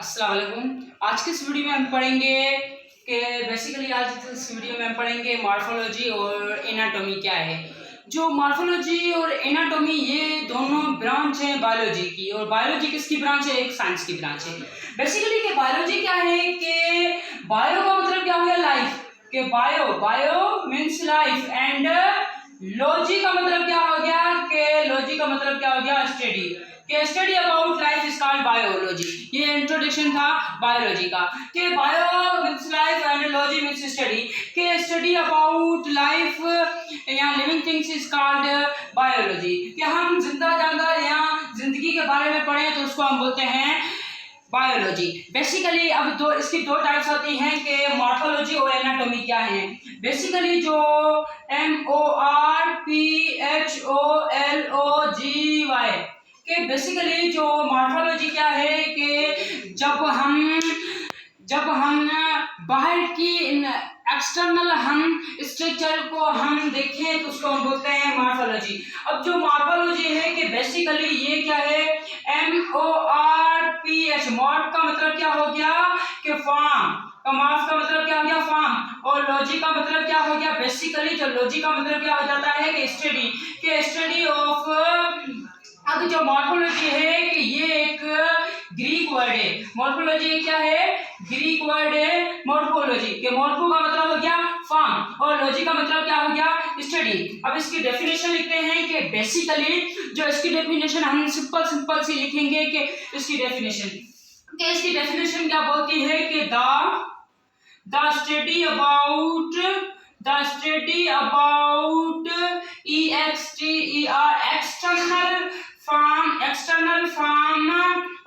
अस्सलाम वालेकुम। आज की इस वीडियो में हम पढ़ेंगे कि बेसिकली आज इस वीडियो में हम पढ़ेंगे मॉर्फोलॉजी और एनाटॉमी क्या है। जो मॉर्फोलॉजी और एनाटॉमी ये दोनों ब्रांच हैं बायोलॉजी की, और बायोलॉजी किसकी ब्रांच है? एक साइंस की ब्रांच है। बेसिकली कि बायोलॉजी क्या है कि बायो का मतलब क्या हो गया? लाइफ। कि bio means life and logy का मतलब क्या हो गया? कि लॉजी का मतलब क्या हो गया? स्टडी। कि study about life is called biology. ये इंट्रोडक्शन था बायोलॉजी का। कि bio means life and logy means study. कि स्टडी अबाउट लाइफ या living things is called biology. कि हम जिंदा जानवर या जिंदगी के बारे में पढ़ें तो उसको हम बोलते हैं बायोलॉजी। बेसिकली अब इसकी दो टाइप्स होती हैं कि मॉर्फोलॉजी और एनाटॉमी क्या है। बेसिकली जो MORPHOLOGY कि बेसिकली जो मॉर्फोलॉजी क्या है कि जब हम बाहर की एक्सटर्नल हम स्ट्रक्चर को हम देखें तो उसको हम बोलते हैं मॉर्फोलॉजी। अब जो मॉर्फोलॉजी है कि बेसिकली ये क्या है? MORPH मॉर्फ का मतलब क्या हो गया? कि फॉर्म। मॉर्फ का मतलब क्या हो गया? फॉर्म। और लॉजी का मतलब क्या हो गया? बेसिकली जो लॉजी का मतलब क्या हो जाता है कि स्टडी। कि स्टडी ऑफ। अब जो मॉर्फोलॉजी है कि ये एक ग्रीक वर्ड है। मॉर्फोलॉजी क्या है? ग्रीक वर्ड है मॉर्फोलॉजी। के मॉर्फो का मतलब हो गया फॉर्म और लॉजी का मतलब क्या हो गया? स्टडी। अब इसकी डेफिनेशन लिखते हैं कि बेसिकली जो इसकी डेफिनेशन हम सिंपल सी लिखेंगे कि इसकी डेफिनेशन क्या बोलती है कि the study about external form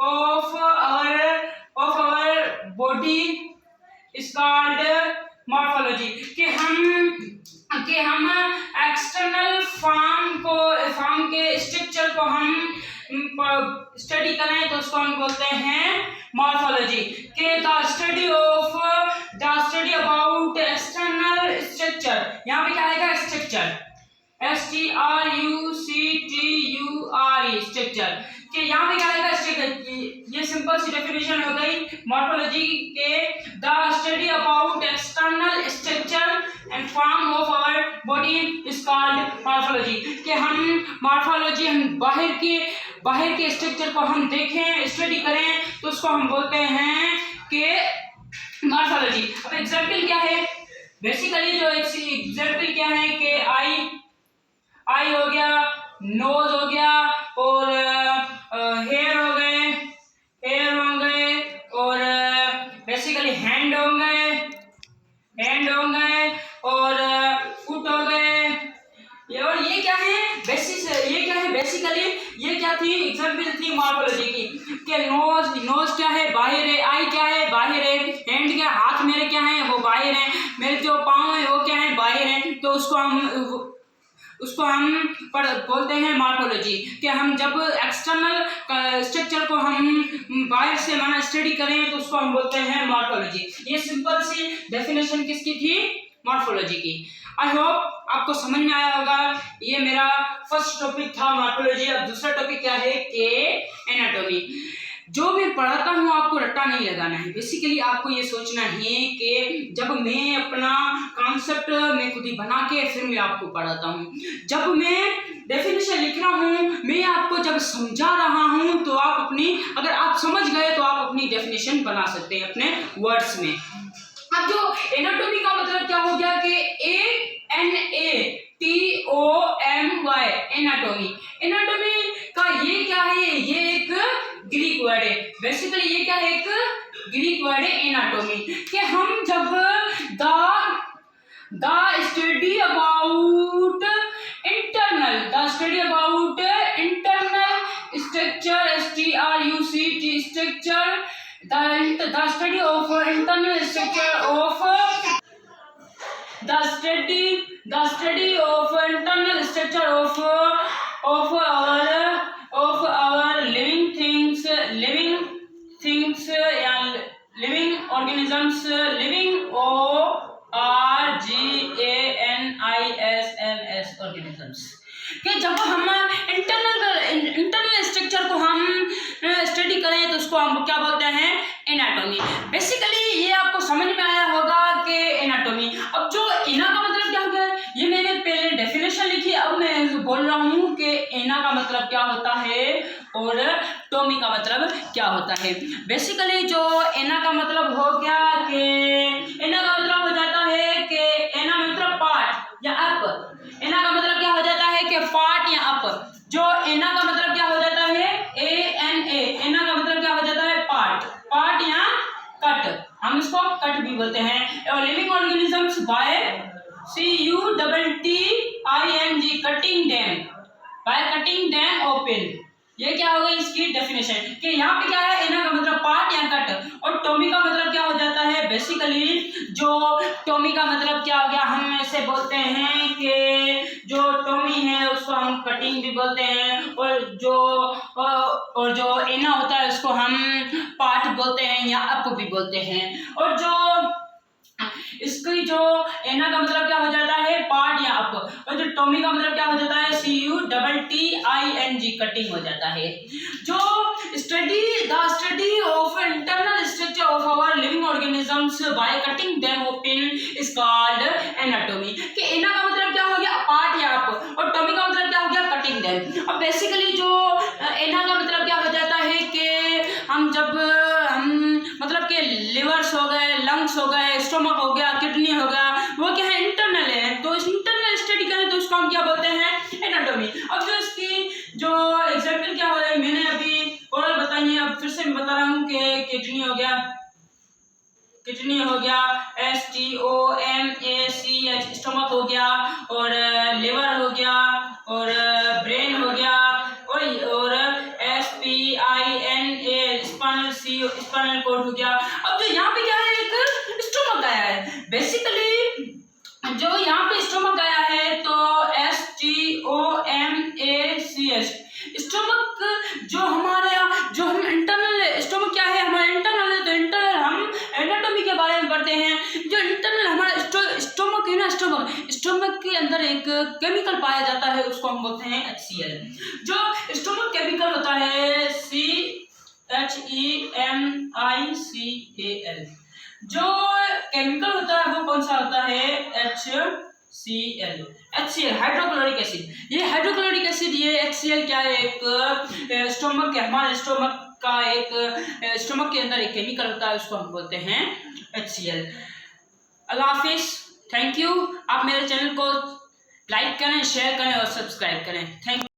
of our body is called morphology। कि हम एक्सटर्नल फॉर्म के स्ट्रक्चर को हम स्टडी करें तो उसको हम बोलते हैं मॉर्फोलॉजी। कि the study about external structure. यहाँ पे क्या आएगा? Structure STRUCTURE structure. कि यहाँ पे क्या आएगा? स्ट्रक्चर। ये सिंपल सी डेफिनेशन हो गई मॉर्फोलॉजी के। The study about external structure and form of our body is called morphology. कि हम मॉर्फोलॉजी हम बाहर के स्ट्रक्चर को हम देखें स्टडी करें तो उसको हम बोलते हैं कि मॉर्फोलॉजी। अब एग्जाम्पल क्या है? बेसिकली जो एग्जाम्पल क्या है कि आई हो गया, नोज हो गया और हेयर हो गए और बेसिकली हैंड हो गए और फुट हो गए। और ये क्या है? बेसिकली ये क्या थी? एग्जाम्पल थी मॉर्फोलॉजी की। कि नोज क्या है? बाहर है। आई क्या है? बाहर है। हैंड क्या? हाथ मेरे क्या है? वो बाहर है। मेरे जो पाँव है वो क्या है? बाहर है। तो उसको हम बोलते हैं मॉर्फोलॉजी। कि हम जब एक्सटर्नल स्ट्रक्चर को हम बाहर से माना स्टडी करें तो उसको हम बोलते हैं मॉर्फोलॉजी। ये सिंपल सी डेफिनेशन किसकी थी? मॉर्फोलॉजी की। आई होप आपको समझ में आया होगा। ये मेरा फर्स्ट टॉपिक था मॉर्फोलॉजी। अब दूसरा टॉपिक क्या है? कि एनाटॉमी। जो मैं पढ़ाता हूँ आपको रट्टा नहीं लगाना है। बेसिकली आपको ये सोचना है कि जब मैं अपना कॉन्सेप्ट मैं खुद ही बना के फिर मैं आपको पढ़ाता हूँ। जब मैं डेफिनेशन लिख रहा हूँ, मैं आपको जब समझा रहा हूँ तो आप अगर आप समझ गए तो आप अपनी डेफिनेशन बना सकते हैं अपने वर्ड्स में। अब जो एनाटॉमी का मतलब क्या हो गया? कि ANATOMY एनाटॉमी का ये क्या है? ये एक ग्रीक वर्ड है। बेसिकली ये क्या है? एक ग्रीक वर्ड है एनाटॉमी। कि हम जब the study about internal structure STRUCT structure the study of internal structure of our living things and living organisms, living organisms organisms। कि जब हम इंटरनल स्ट्रक्चर को हम स्टडी करें तो उसको हम क्या बोलते हैं? होता है। बेसिकली जो एना का मतलब हो गया कि एना का मतलब हो जाता है कि एना मतलब पार्ट या अप। एना का मतलब क्या हो जाता है कि पार्ट या अप। जो एना का मतलब क्या हो जाता है ANA। एना का मतलब क्या हो जाता है पार्ट, पार्ट या कट, हम इसको कट भी बोलते हैं। Living organisms by CUTTING cutting them, by cutting them open. ये क्या हो गई इसकी डेफिनेशन कि यहाँ पे क्या है एना का मतलब पार्ट या कट, और टोमी का मतलब क्या हो जाता है बेसिकली। जो टोमी का मतलब क्या हो गया, हम ऐसे बोलते हैं कि जो टोमी है उसको हम कटिंग भी बोलते हैं, और जो एना होता है उसको हम पार्ट बोलते हैं या अप भी बोलते हैं। और जो इसकी जो एना का मतलब क्या हो जाता है पार्ट या अप, और जो टोमी का मतलब क्या हो जाता है CUTTING कटिंग हो जाता है। जो study of internal structure of our living organisms by cutting them open is called anatomy. कि एना का मतलब क्या हो गया पार्ट या अप, और टोमी का मतलब क्या हो गया कटिंग देम। अब बेसिकली जो एना का मतलब क्या हो जाता है कि हम मतलब कि लिवर्स हो गए, लंग्स हो गए, स्टोमक हो गया, किडनी हो गया, वो क्या है इंटरनल है, तो इस इंटरनल स्टडी करें तो उसको हम क्या बोलते हैं एनाटॉमी। अब जो इसकी जो एग्जाम्पल क्या हो रहा है मैंने अभी ओरल बताई है, अब फिर से मैं बता रहा हूँ कि किडनी हो गया STOMACH स्टोमक हो गया, और लिवर हो गया, और ब्रेन हो गया, और SPINA स्पाइनल कॉर्ड हो गया। अब जो यहाँ पे क्या है एक स्टोमक आया है। बेसिकली जो यहाँ पे स्टोमक आया है तो STOMACH स्टोमक, जो हम इंटरनल स्टोमक क्या है हमारा इंटरनल है, तो इंटरनल हम एनाटॉमी के बारे में पढ़ते हैं। जो इंटरनल हमारा स्टोमक है ना, स्टोमक के अंदर एक केमिकल पाया जाता है उसको हम बोलते हैं HCl। जो स्टोमक केमिकल होता है CHEMICAL, जो केमिकल होता है वो कौन सा होता है HCl हाइड्रोक्लोरिक एसिड। ये हाइड्रोक्लोरिक एसिड ये HCl क्या है एक स्टोमक के हमारे स्टोमक का एक स्टोमक के अंदर एक केमिकल होता है उसको हम बोलते हैं HCl। Allah Hafiz, thank you. आप मेरे चैनल को लाइक करें, शेयर करें और सब्सक्राइब करें। Thank you.